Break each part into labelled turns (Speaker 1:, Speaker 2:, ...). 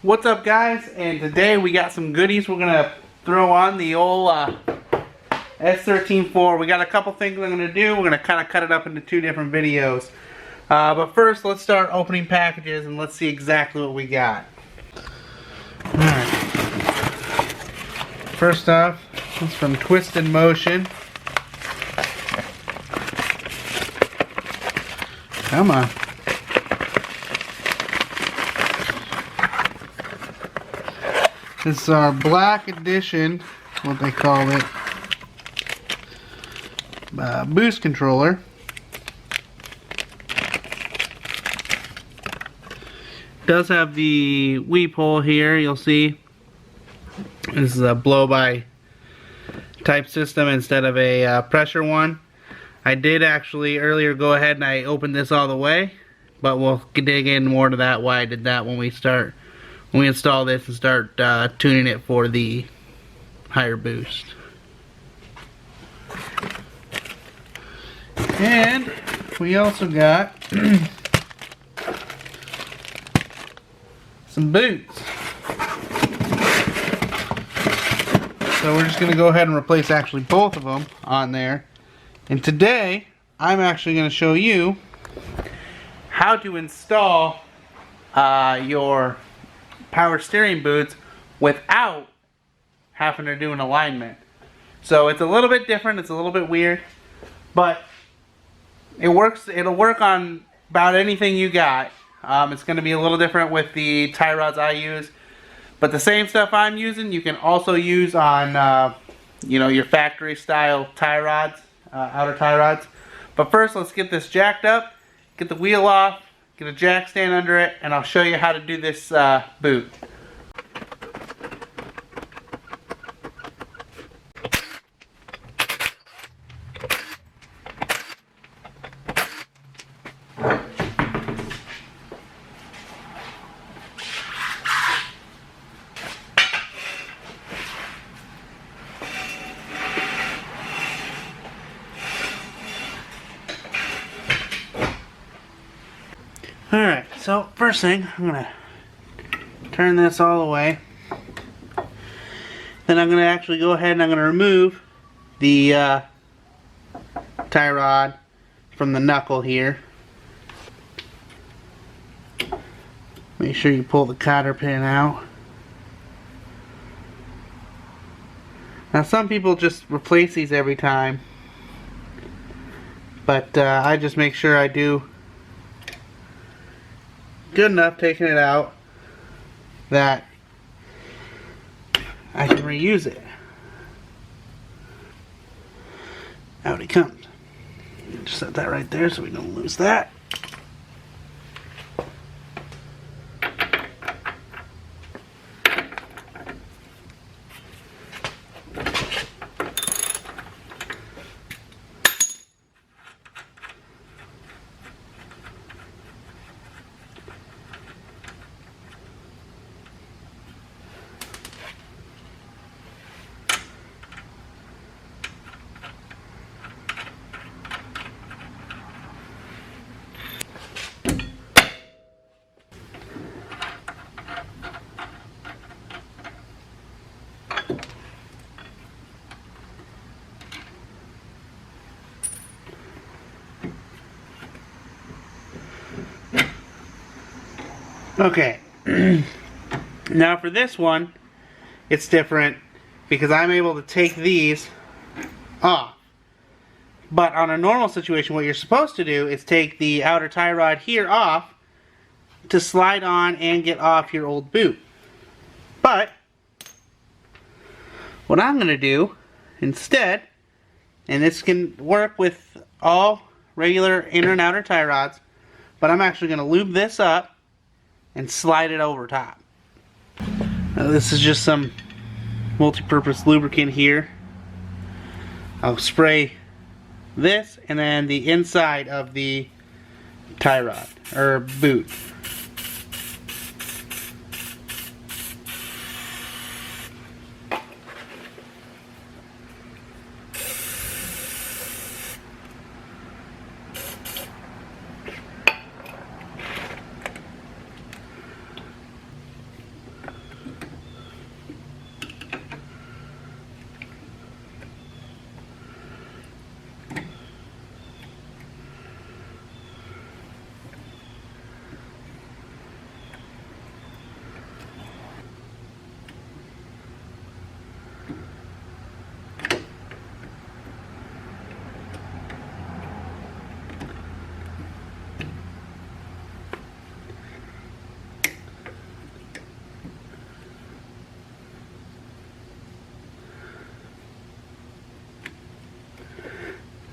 Speaker 1: What's up, guys? And today we got some goodies we're gonna throw on the old S13-4. We got a couple things we're gonna do. We're gonna kind of cut it up into two different videos. But first, let's start opening packages and let's see exactly what we got. Alright. First off, it's from Twisted Motion. Come on. This is our black edition, what they call it, boost controller. Does have the weep hole here, you'll see. This is a blow-by type system instead of a pressure one. I did actually earlier go ahead and I opened this all the way, but we'll dig in more to that, why I did that when we install this and start tuning it for the higher boost. And we also got some boots. So we're just going to go ahead and replace actually both of them on there. And today I'm actually going to show you how to install your power steering boots without having to do an alignment. So it's a little bit different, it's a little bit weird, but it'll work on about anything you got. It's going to be a little different with the tie rods I use, but the same stuff I'm using you can also use on your factory style tie rods, outer tie rods. But first, let's get this jacked up, get the wheel off, get a jack stand under it, and I'll show you how to do this boot. Alright, so first thing, I'm going to turn this all away. Then I'm going to actually go ahead and I'm going to remove the tie rod from the knuckle here. Make sure you pull the cotter pin out. Now some people just replace these every time, but I just make sure I do good enough taking it out that I can reuse it. Out it comes. Just set that right there so we don't lose that. Okay, now for this one, it's different because I'm able to take these off. But on a normal situation, what you're supposed to do is take the outer tie rod here off to slide on and get off your old boot. But what I'm going to do instead, and this can work with all regular inner and outer tie rods, but I'm actually going to lube this up and slide it over top. Now this is just some multi-purpose lubricant here. I'll spray this and then the inside of the tie rod or boot.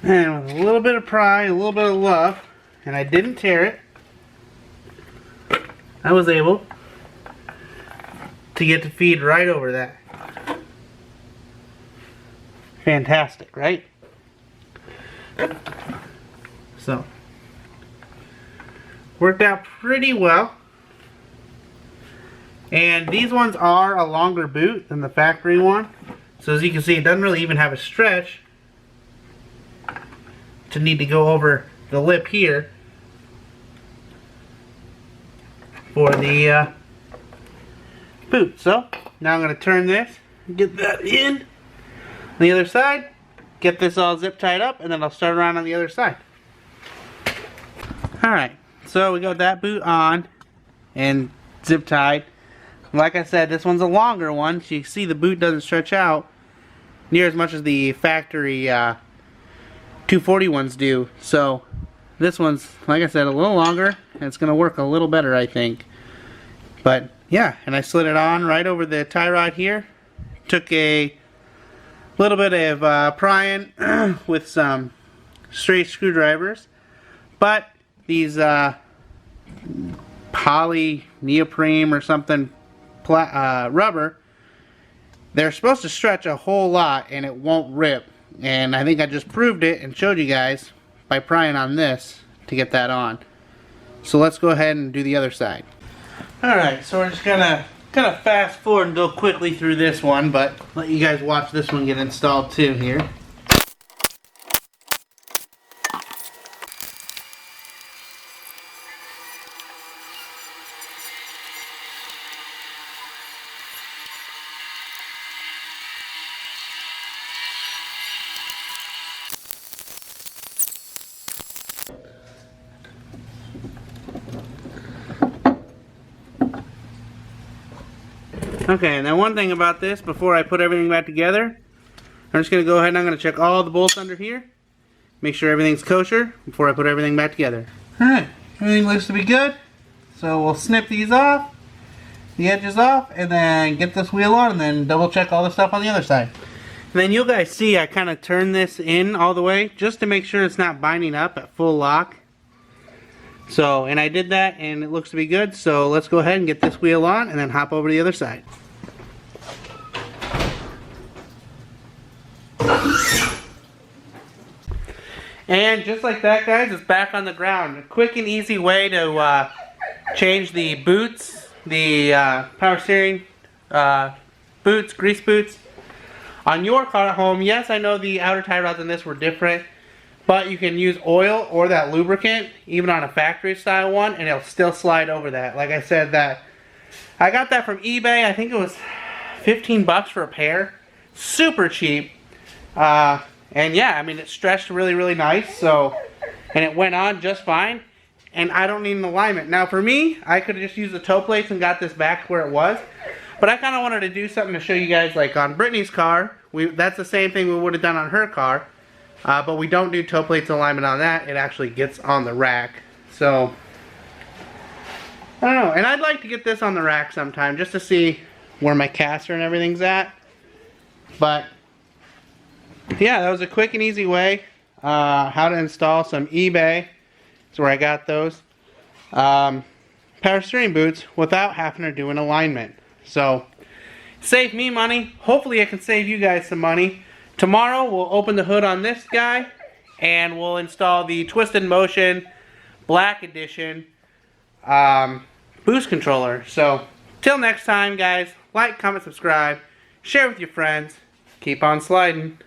Speaker 1: And with a little bit of pride, a little bit of love, and I didn't tear it, I was able to get the feed right over that. Fantastic, right? So, worked out pretty well. And these ones are a longer boot than the factory one. So as you can see, it doesn't really even have a stretch to need to go over the lip here for the boot. So now I'm going to turn this, get that in on the other side, get this all zip tied up, and then I'll start around on the other side. Alright, so we got that boot on and zip tied. Like I said, this one's a longer one, so you can see the boot doesn't stretch out near as much as the factory 240 ones do. So this one's, like I said, a little longer, and it's going to work a little better, I think. But yeah, and I slid it on right over the tie rod here. Took a little bit of prying with some straight screwdrivers, but these poly neoprene or something rubber, they're supposed to stretch a whole lot and it won't rip. And I think I just proved it and showed you guys by prying on this to get that on. So let's go ahead and do the other side. Alright, so we're just gonna kind of fast forward and go quickly through this one, but let you guys watch this one get installed too here. Okay, and then one thing about this, before I put everything back together, I'm just going to go ahead and I'm going to check all the bolts under here. Make sure everything's kosher before I put everything back together. Alright, everything looks to be good. So we'll snip these off, the edges off, and then get this wheel on, and then double check all the stuff on the other side. And then you guys see I kind of turn this in all the way, just to make sure it's not binding up at full lock. So, and I did that and it looks to be good, so let's go ahead and get this wheel on and then hop over to the other side. And just like that, guys, it's back on the ground. A quick and easy way to change the boots, the power steering boots, grease boots on your car at home. Yes, I know the outer tie rods in this were different, but you can use oil or that lubricant, even on a factory style one, and it'll still slide over that. Like I said, that I got that from eBay. I think it was 15 bucks for a pair. Super cheap. And yeah, I mean, it stretched really, really nice. So, and it went on just fine. And I don't need an alignment. Now for me, I could have just used the toe plates and got this back where it was. But I kind of wanted to do something to show you guys, like on Brittany's car. That's the same thing we would have done on her car. But we don't do toe plates alignment on that. It actually gets on the rack. So, I don't know. And I'd like to get this on the rack sometime just to see where my caster and everything's at. But, yeah, that was a quick and easy way how to install some eBay. That's where I got those. Power steering boots without having to do an alignment. So, save me money. Hopefully it can save you guys some money. Tomorrow we'll open the hood on this guy and we'll install the Twisted Motion Black Edition boost controller. So, till next time, guys, like, comment, subscribe, share with your friends. Keep on sliding.